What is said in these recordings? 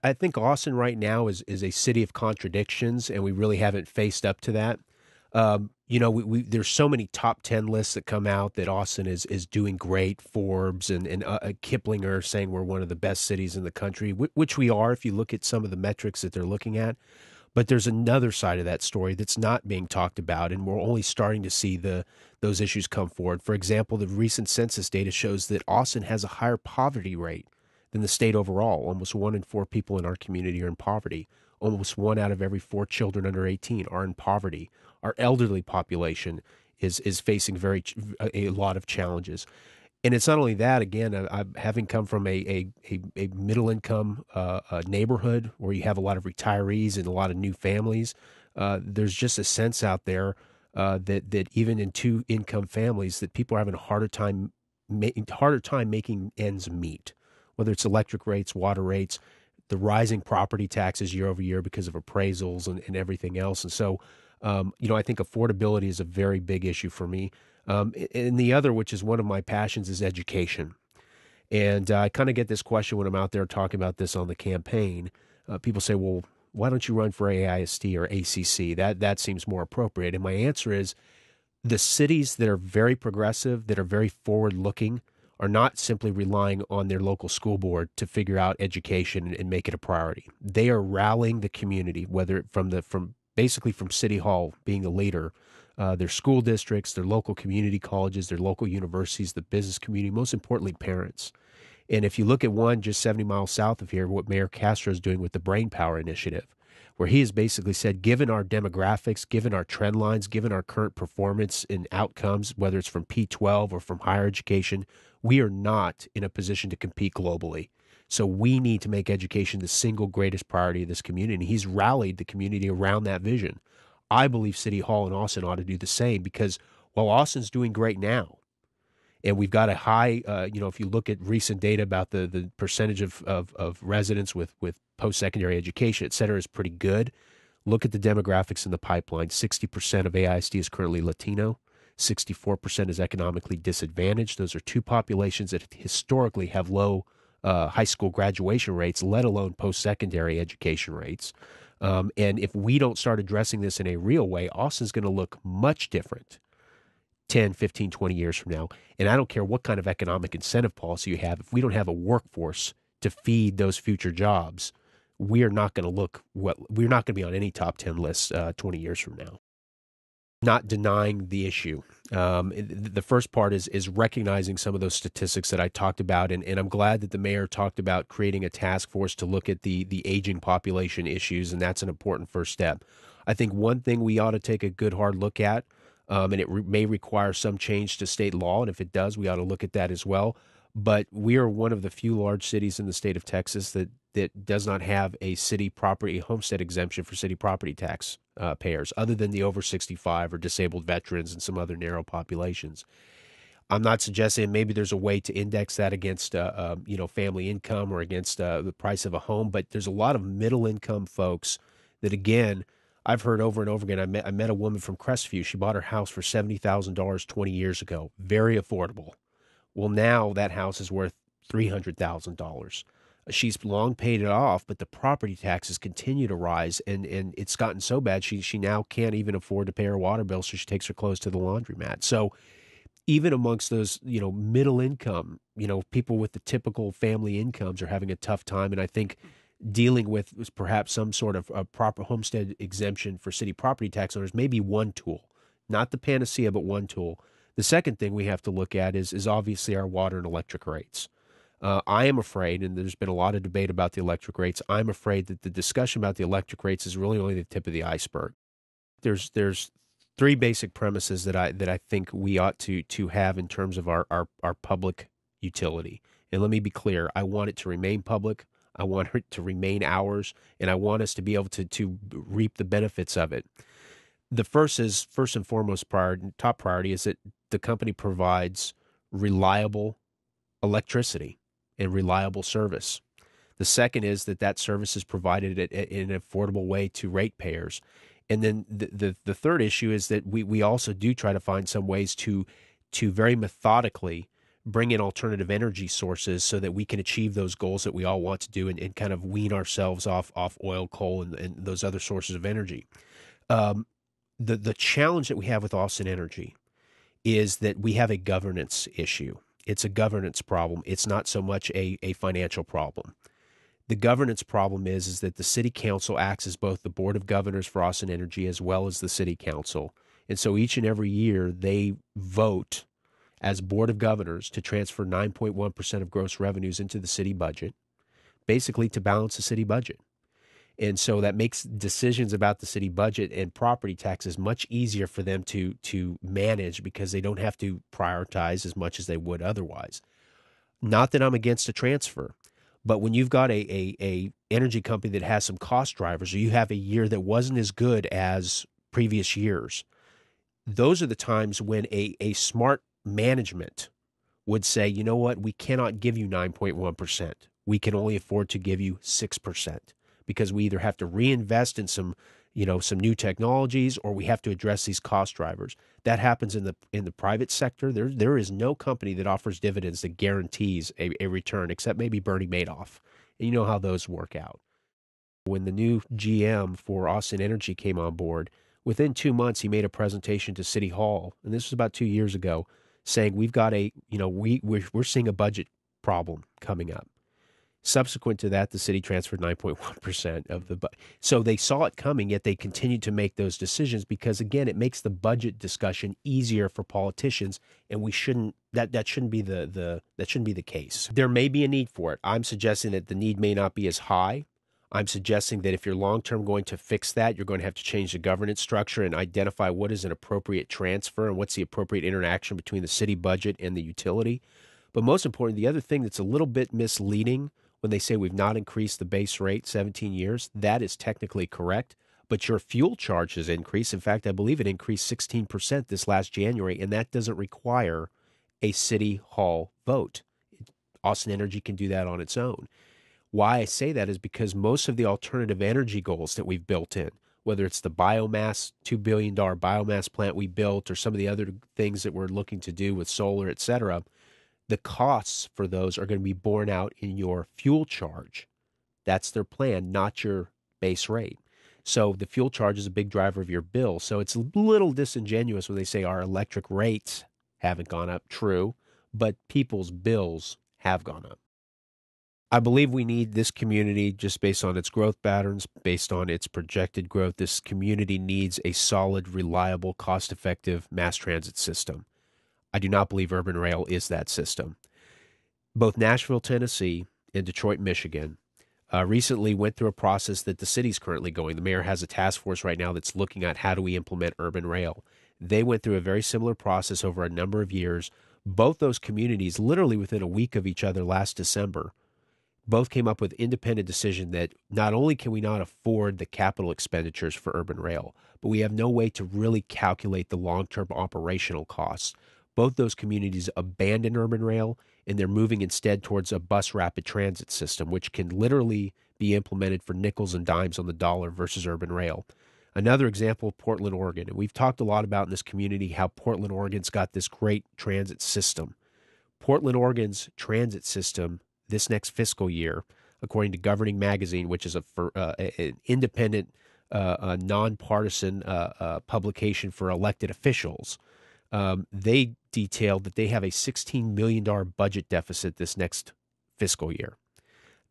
I think Austin right now is a city of contradictions, and we really haven't faced up to that. There's so many top 10 lists that come out that Austin is doing great. Forbes and Kiplinger saying we're one of the best cities in the country, which we are if you look at some of the metrics that they're looking at. But there's another side of that story that's not being talked about, and we're only starting to see those issues come forward. For example, the recent census data shows that Austin has a higher poverty rate than the state overall. Almost 1 in 4 people in our community are in poverty. Almost 1 out of every 4 children under 18 are in poverty. Our elderly population is facing a lot of challenges. And it's not only that. Again, having come from a middle income neighborhood where you have a lot of retirees and a lot of new families, there's just a sense out there that even in 2 income families, that people are having a harder time making ends meet, whether it's electric rates, water rates, the rising property taxes year over year because of appraisals and everything else. And so, I think affordability is a very big issue for me. And the other, which is one of my passions, is education. And I kind of get this question when I'm out there talking about this on the campaign. People say, well, why don't you run for AIST or ACC? That seems more appropriate. And my answer is the cities that are very progressive, that are very forward looking, are not simply relying on their local school board to figure out education and make it a priority. They are rallying the community, whether from basically from City Hall being the leader, their school districts, their local community colleges, their local universities, the business community, most importantly, parents. And if you look at one just 70 miles south of here, what Mayor Castro is doing with the Brain Power Initiative, where he has basically said, given our demographics, given our trend lines, given our current performance and outcomes, whether it's from P12 or from higher education, we are not in a position to compete globally. So we need to make education the single greatest priority of this community. He's rallied the community around that vision. I believe City Hall and Austin ought to do the same, because while Austin's doing great now, and we've got a high, if you look at recent data about the percentage of residents with post-secondary education, et cetera, is pretty good. Look at the demographics in the pipeline. 60% of AISD is currently Latino. 64% is economically disadvantaged. Those are two populations that historically have low high school graduation rates, let alone post-secondary education rates. And if we don't start addressing this in a real way, Austin's going to look much different 10, 15, 20 years from now. And I don't care what kind of economic incentive policy you have. If we don't have a workforce to feed those future jobs, we're not going to be on any top 10 lists 20 years from now. Not denying the issue. The first part is recognizing some of those statistics that I talked about, and I'm glad that the mayor talked about creating a task force to look at the aging population issues, and that's an important first step. I think one thing we ought to take a good hard look at, and it may require some change to state law, and if it does, we ought to look at that as well. But we are one of the few large cities in the state of Texas that does not have a city property homestead exemption for city property tax payers, other than the over 65 or disabled veterans and some other narrow populations. I'm not suggesting maybe there's a way to index that against family income or against the price of a home, but there's a lot of middle income folks that, again, I've heard over and over again. I met a woman from Crestview. She bought her house for $70,000 20 years ago. Very affordable. Well, now that house is worth $300,000. She's long paid it off, but the property taxes continue to rise, and it's gotten so bad she now can't even afford to pay her water bill, so she takes her clothes to the laundromat. So even amongst those, middle income, people with the typical family incomes are having a tough time, and I think dealing with perhaps some sort of a proper homestead exemption for city property tax owners may be one tool, not the panacea, but one tool. The second thing we have to look at is obviously our water and electric rates. I am afraid, and there's been a lot of debate about the electric rates, I'm afraid that the discussion about the electric rates is really only the tip of the iceberg. There's three basic premises that I think we ought to have in terms of our public utility. And let me be clear, I want it to remain public. I want it to remain ours, and I want us to be able to reap the benefits of it. The first and foremost top priority is that the company provides reliable electricity and reliable service. The second is that service is provided in an affordable way to ratepayers. And then the third issue is that we also do try to find some ways to very methodically bring in alternative energy sources so that we can achieve those goals that we all want to do and kind of wean ourselves off oil, coal, and those other sources of energy. Um, the challenge that we have with Austin Energy is that we have a governance issue. It's a governance problem. It's not so much a financial problem. The governance problem is that the city council acts as both the board of governors for Austin Energy as well as the city council. And so each and every year they vote as board of governors to transfer 9.1% of gross revenues into the city budget, basically to balance the city budget. And so that makes decisions about the city budget and property taxes much easier for them to manage because they don't have to prioritize as much as they would otherwise. Not that I'm against a transfer, but when you've got a energy company that has some cost drivers, or you have a year that wasn't as good as previous years, those are the times when a smart management would say, you know what, we cannot give you 9.1%. We can only afford to give you 6%. Because we either have to reinvest in some new technologies, or we have to address these cost drivers. That happens in the private sector. There is no company that offers dividends that guarantees a return, except maybe Bernie Madoff. And you know how those work out. When the new GM for Austin Energy came on board, within 2 months he made a presentation to City Hall, and this was about 2 years ago, saying we've got we're seeing a budget problem coming up. Subsequent to that, the city transferred 9.1% of the budget. So they saw it coming, yet they continued to make those decisions because, again, it makes the budget discussion easier for politicians, and we shouldn't that shouldn't be the case. There may be a need for it. I'm suggesting that the need may not be as high. I'm suggesting that if you're long-term going to fix that, you're going to have to change the governance structure and identify what is an appropriate transfer and what's the appropriate interaction between the city budget and the utility. But most important, the other thing that's a little bit misleading when they say we've not increased the base rate 17 years, that is technically correct, but your fuel charge has increased. In fact, I believe it increased 16% this last January, and that doesn't require a city hall vote. Austin Energy can do that on its own. Why I say that is because most of the alternative energy goals that we've built in, whether it's the biomass, $2 billion biomass plant we built, or some of the other things that we're looking to do with solar, et cetera, the costs for those are going to be borne out in your fuel charge. That's their plan, not your base rate. So the fuel charge is a big driver of your bill. So it's a little disingenuous when they say our electric rates haven't gone up. True, but people's bills have gone up. I believe we need this community, just based on its growth patterns, based on its projected growth. This community needs a solid, reliable, cost-effective mass transit system. I do not believe urban rail is that system. Both Nashville, Tennessee, and Detroit, Michigan, recently went through a process that the city's currently going. The mayor has a task force right now that's looking at how do we implement urban rail. They went through a very similar process over a number of years. Both those communities, literally within a week of each other last December, both came up with independent decision that not only can we not afford the capital expenditures for urban rail, but we have no way to really calculate the long-term operational costs. Both those communities abandon urban rail, and they're moving instead towards a bus rapid transit system, which can literally be implemented for nickels and dimes on the dollar versus urban rail. Another example, Portland, Oregon. And we've talked a lot about in this community how Portland, Oregon's got this great transit system. Portland, Oregon's transit system this next fiscal year, according to Governing Magazine, which is an independent, nonpartisan publication for elected officials, they detailed that they have a $16 million budget deficit this next fiscal year.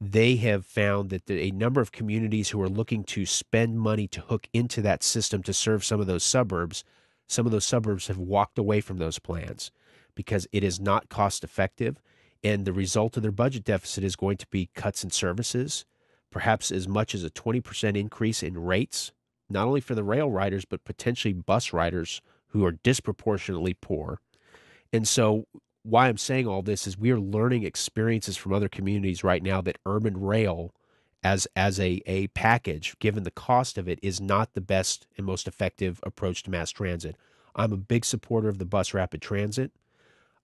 They have found that a number of communities who are looking to spend money to hook into that system to serve some of those suburbs have walked away from those plans because it is not cost effective. And the result of their budget deficit is going to be cuts in services, perhaps as much as a 20% increase in rates, not only for the rail riders, but potentially bus riders who are disproportionately poor. And so why I'm saying all this is we are learning experiences from other communities right now that urban rail as a package, given the cost of it, is not the best and most effective approach to mass transit. I'm a big supporter of the bus rapid transit.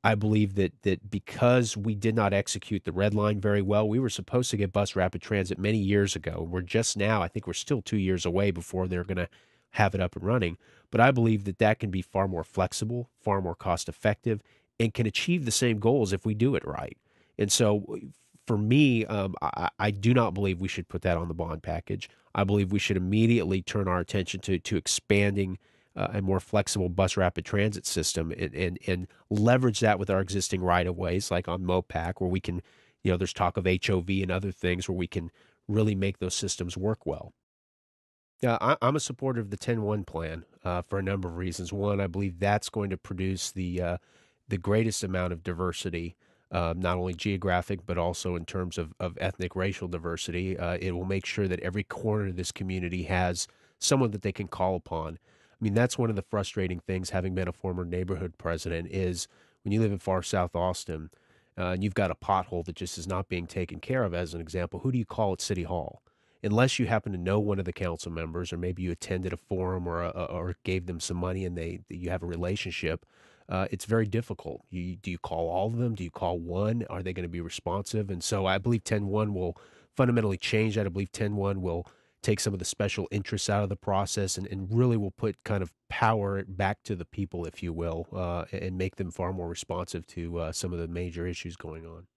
I believe that because we did not execute the red line very well, we were supposed to get bus rapid transit many years ago. We're just now, I think we're still 2 years away before they're going to have it up and running. But I believe that can be far more flexible, far more cost effective, and can achieve the same goals if we do it right. And so, for me, I do not believe we should put that on the bond package. I believe we should immediately turn our attention to expanding a more flexible bus rapid transit system, and leverage that with our existing right of ways, like on MOPAC, where we can, there's talk of HOV and other things where we can really make those systems work well. I'm a supporter of the 10-1 plan for a number of reasons. One, I believe that's going to produce the greatest amount of diversity, not only geographic, but also in terms of ethnic, racial diversity. It will make sure that every corner of this community has someone that they can call upon. I mean, that's one of the frustrating things, having been a former neighborhood president, is when you live in far South Austin and you've got a pothole that just is not being taken care of, as an example, who do you call at City Hall? Unless you happen to know one of the council members, or maybe you attended a forum, or gave them some money and you have a relationship, it's very difficult. Do you call all of them? Do you call one? Are they going to be responsive? And so I believe 10-1 will fundamentally change that. I believe 10-1 will take some of the special interests out of the process, and really will put kind of power back to the people, if you will, and make them far more responsive to some of the major issues going on.